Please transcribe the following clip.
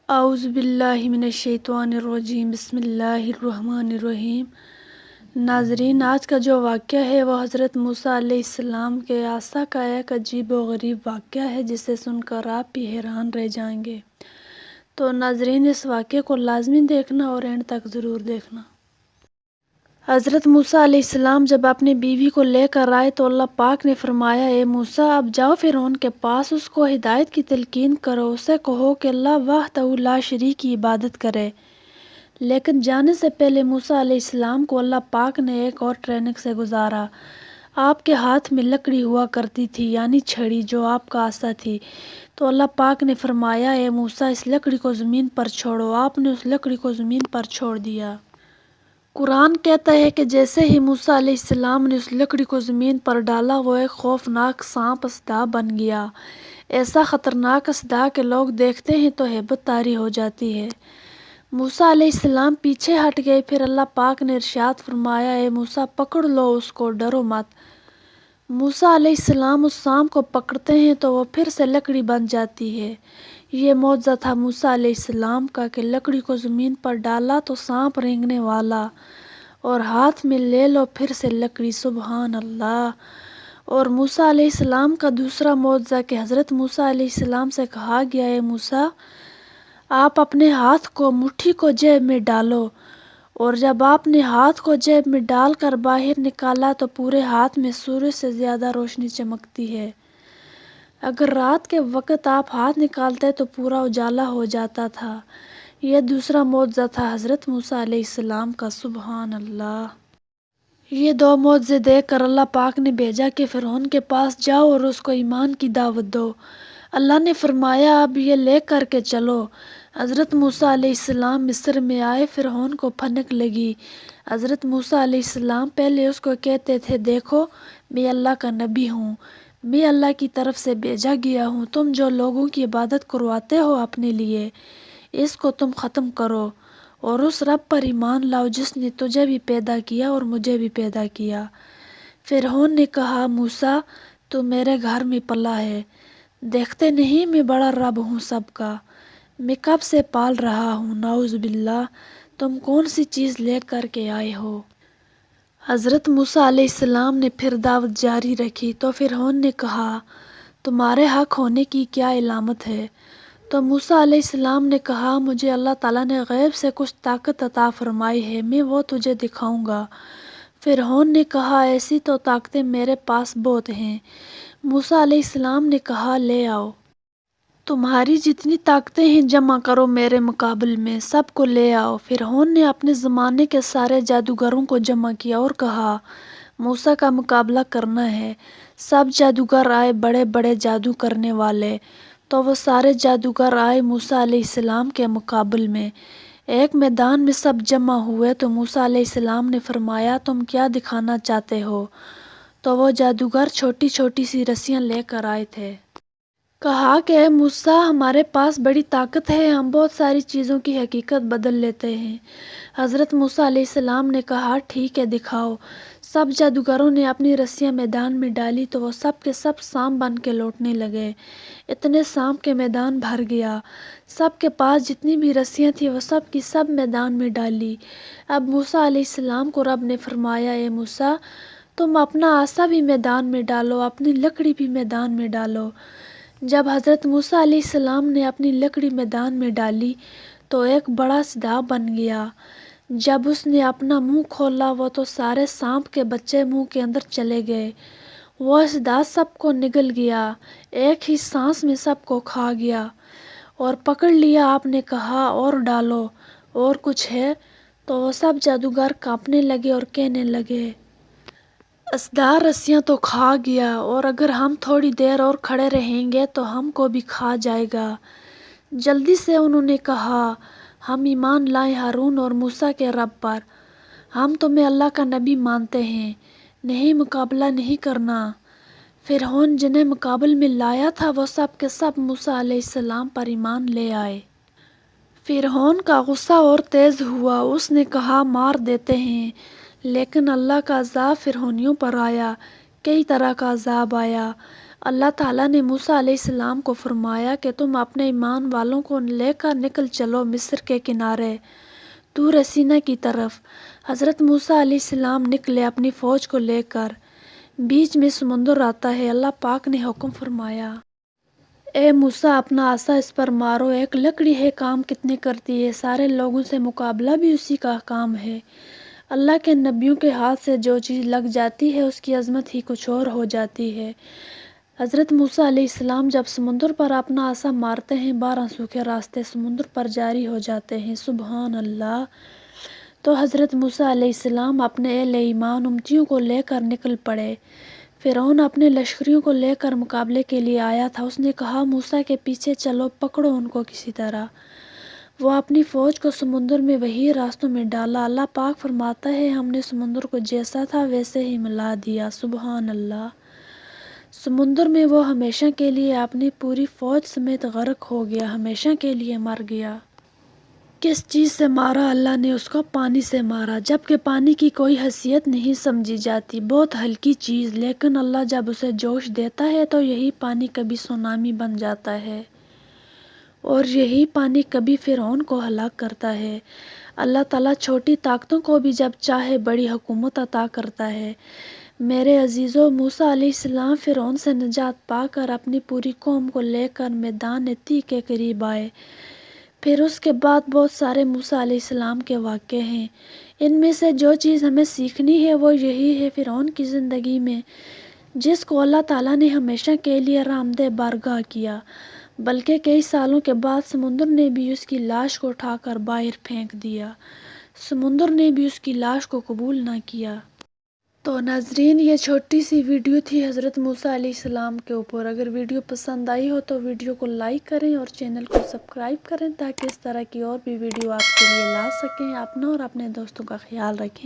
اعوذ باللہ من الشیطان الرجیم، بسم اللہ الرحمن الرحیم۔ ناظرین، آج کا جو واقعہ ہے وہ حضرت موسیٰ علیہ السلام کے عصا کا ایک عجیب و غریب واقعہ ہے جسے سن کر آپ بھی حیران رہ جائیں گے۔ تو ناظرین، اس واقعے کو لازمی دیکھنا اور اینڈ تک ضرور دیکھنا۔ حضرت موسیٰ علیہ السلام جب اپنی بیوی کو لے کر آئے تو اللہ پاک نے فرمایا، اے موسیٰ، اب جاؤ فرعون کے پاس، اس کو ہدایت کی تلقین کرو، اسے کہو کہ اللہ وحدہ لا شریک کی عبادت کرے۔ لیکن جانے سے پہلے موسیٰ علیہ السلام کو اللہ پاک نے ایک اور ٹریننگ سے گزارا۔ آپ کے ہاتھ میں لکڑی ہوا کرتی تھی، یعنی چھڑی، جو آپ کا عصا تھی۔ تو اللہ پاک نے فرمایا، اے موسیٰ، اس لکڑی کو زمین پر چھوڑو۔ آپ نے اس لکڑی کو زمین پر چھوڑ دیا۔ قرآن کہتا ہے کہ جیسے ہی موسیٰ علیہ السلام نے اس لکڑی کو زمین پر ڈالا، وہ ایک خوفناک سانپ اژدہا بن گیا، ایسا خطرناک اژدہا کہ لوگ دیکھتے ہیں تو ہیبت طاری ہو جاتی ہے۔ موسیٰ علیہ السلام پیچھے ہٹ گئے، پھر اللہ پاک نے ارشاد فرمایا، اے موسیٰ، پکڑ لو اس کو، ڈرو مت۔ موسیٰ علیہ السلام اس سانپ کو پکڑتے ہیں تو وہ پھر سے لکڑی بن جاتی ہے۔ یہ معجزہ تھا موسیٰ علیہ السلام کا کہ لکڑی کو زمین پر ڈالا تو سانپ رینگنے والا، اور ہاتھ میں لے لو پھر سے لکڑی، سبحان اللہ۔ اور موسیٰ علیہ السلام کا دوسرا معجزہ کہ حضرت موسیٰ علیہ السلام سے کہا گیا، اے موسیٰ، آپ اپنے ہاتھ کو مٹھی کو جیب میں ڈالو، اور جب آپ نے ہاتھ کو جیب میں ڈال کر باہر نکالا تو پورے ہاتھ میں سورج سے زیادہ روشنی چمکتی ہے۔ اگر رات کے وقت آپ ہاتھ نکالتے تو پورا اجالا ہو جاتا تھا۔ یہ دوسرا معجزہ تھا حضرت موسیٰ علیہ السلام کا، سبحان اللہ۔ یہ دو معجزے دیکھ کر اللہ پاک نے بھیجا کہ فرعون کے پاس جاؤ اور اس کو ایمان کی دعوت دو۔ اللہ نے فرمایا، اب یہ لے کر کے چلو۔ حضرت موسیٰ علیہ السلام مصر میں آئے، فرعون کو بھنک لگی۔ حضرت موسیٰ علیہ السلام پہلے اس کو کہتے تھے، دیکھو، میں اللہ کا نبی ہوں، میں اللہ کی طرف سے بھیجا گیا ہوں، تم جو لوگوں کی عبادت کرواتے ہو اپنے لیے، اس کو تم ختم کرو اور اس رب پر ایمان لاؤ جس نے تجھے بھی پیدا کیا اور مجھے بھی پیدا کیا۔ فرعون نے کہا، موسیٰ، تو میرے گھر میں پلا ہے، دیکھتے نہیں میں بڑا رب ہوں سب کا، میں کب سے پال رہا ہوں، نعوذ باللہ، تم کون سی چیز لے کر کے آئے ہو؟ حضرت موسیٰ علیہ السلام نے پھر دعوت جاری رکھی تو فرعون نے کہا، تمہارے حق ہونے کی کیا علامت ہے؟ تو موسیٰ علیہ السلام نے کہا، مجھے اللہ تعالیٰ نے غیب سے کچھ طاقت عطا فرمائی ہے، میں وہ تجھے دکھاؤں گا۔ فرعون نے کہا، ایسی تو طاقتیں میرے پاس بہت ہیں۔ موسیٰ علیہ السلام نے کہا، لے آؤ، تمہاری جتنی طاقتیں ہیں جمع کرو میرے مقابل میں، سب کو لے آؤ۔ فرعون نے اپنے زمانے کے سارے جادوگروں کو جمع کیا اور کہا، موسیٰ کا مقابلہ کرنا ہے۔ سب جادوگر آئے، بڑے بڑے جادو کرنے والے، تو وہ سارے جادوگر آئے موسیٰ علیہ السلام کے مقابل میں۔ ایک میدان میں سب جمع ہوئے تو موسیٰ علیہ السلام نے فرمایا، تم کیا دکھانا چاہتے ہو؟ تو وہ جادوگر چھوٹی چھوٹی سی رسیاں لے کر آئے تھے۔ کہا کہ اے موسیٰ، ہمارے پاس بڑی طاقت ہے، ہم بہت ساری چیزوں کی حقیقت بدل لیتے ہیں۔ حضرت موسیٰ علیہ السلام نے کہا، ٹھیک ہے، دکھاؤ۔ سب جادوگروں نے اپنی رسیاں میدان میں ڈالی تو وہ سب کے سب سانپ بن کے لوٹنے لگے، اتنے سانپ کے میدان بھر گیا۔ سب کے پاس جتنی بھی رسیاں تھیں وہ سب کی سب میدان میں ڈالی۔ اب موسیٰ علیہ السلام کو رب نے فرمایا، اے موسیٰ، تم اپنا عصا بھی میدان میں ڈالو، اپنی لکڑی بھی میدان میں ڈالو۔ جب حضرت موسیٰ علیہ السلام نے اپنی لکڑی میدان میں ڈالی تو ایک بڑا اژدہا بن گیا۔ جب اس نے اپنا منہ کھولا وہ تو سارے سانپ کے بچے منہ کے اندر چلے گئے۔ وہ اژدہا سب کو نگل گیا، ایک ہی سانس میں سب کو کھا گیا اور پکڑ لیا۔ آپ نے کہا، اور ڈالو، اور کچھ ہے؟ تو وہ سب جادوگر کانپنے لگے اور کہنے لگے، اژدہا رسیاں تو کھا گیا، اور اگر ہم تھوڑی دیر اور کھڑے رہیں گے تو ہم کو بھی کھا جائے گا۔ جلدی سے انہوں نے کہا، ہم ایمان لائے ہارون اور موسیٰ کے رب پر، ہم تمہیں اللہ کا نبی مانتے ہیں، نہیں مقابلہ نہیں کرنا۔ فرعون جنہیں مقابل میں لایا تھا وہ سب کے سب موسیٰ علیہ السلام پر ایمان لے آئے۔ فرعون کا غصہ اور تیز ہوا، اس نے کہا، مار دیتے ہیں۔ لیکن اللہ کا عذاب فرعونیوں پر آیا، کئی طرح کا عذاب آیا۔ اللہ تعالیٰ نے موسیٰ علیہ السلام کو فرمایا کہ تم اپنے ایمان والوں کو لے کر نکل چلو مصر کے کنارے طور سینا کی طرف۔ حضرت موسیٰ علیہ السلام نکلے اپنی فوج کو لے کر۔ بیچ میں سمندر آتا ہے۔ اللہ پاک نے حکم فرمایا، اے موسیٰ اپنا عصا اس پر مارو۔ ایک لکڑی ہے کام کتنے کرتی ہے، سارے لوگوں سے مقابلہ بھی اسی کا کام ہے۔ اللہ کے نبیوں کے ہاتھ سے جو چیز لگ جاتی ہے اس کی عظمت ہی کچھ اور ہو جاتی ہے۔ حضرت موسیٰ علیہ السلام جب سمندر پر اپنا عصا مارتے ہیں 12 سوکھے راستے سمندر پر جاری ہو جاتے ہیں۔ سبحان اللہ۔ تو حضرت موسیٰ علیہ السلام اپنے اہل ایمان امتیوں کو لے کر نکل پڑے۔ فرعون اپنے لشکریوں کو لے کر مقابلے کے لیے آیا تھا۔ اس نے کہا موسیٰ کے پیچھے چلو، پکڑو ان کو کسی طرح۔ وہ اپنی فوج کو سمندر میں وہی راستوں میں ڈالا۔ اللہ پاک فرماتا ہے ہم نے سمندر کو جیسا تھا ویسے ہی ملا دیا۔ سبحان اللہ۔ سمندر میں وہ ہمیشہ کے لیے اپنی پوری فوج سمیت غرق ہو گیا، ہمیشہ کے لیے مر گیا۔ کس چیز سے مارا؟ اللہ نے اس کو پانی سے مارا، جبکہ پانی کی کوئی حیثیت نہیں سمجھی جاتی، بہت ہلکی چیز، لیکن اللہ جب اسے جوش دیتا ہے تو یہی پانی کبھی سونامی بن جاتا ہے اور یہی پانی کبھی فرعون کو ہلاک کرتا ہے۔ اللہ تعالیٰ چھوٹی طاقتوں کو بھی جب چاہے بڑی حکومت عطا کرتا ہے۔ میرے عزیزو، موسیٰ علیہ السلام فرعون سے نجات پا کر اپنی پوری قوم کو لے کر میدان طی کے قریب آئے۔ پھر اس کے بعد بہت سارے موسیٰ علیہ السلام کے واقعے ہیں۔ ان میں سے جو چیز ہمیں سیکھنی ہے وہ یہی ہے، فرعون کی زندگی میں جس کو اللہ تعالیٰ نے ہمیشہ کے لیے رحمدہ بارگاہ کیا، بلکہ کئی سالوں کے بعد سمندر نے بھی اس کی لاش کو اٹھا کر باہر پھینک دیا، سمندر نے بھی اس کی لاش کو قبول نہ کیا۔ تو ناظرین، یہ چھوٹی سی ویڈیو تھی حضرت موسیٰ علیہ السلام کے اوپر۔ اگر ویڈیو پسند آئی ہو تو ویڈیو کو لائک کریں اور چینل کو سبسکرائب کریں تاکہ اس طرح کی اور بھی ویڈیو آپ کے لیے لا سکیں۔ اپنا اور اپنے دوستوں کا خیال رکھیں۔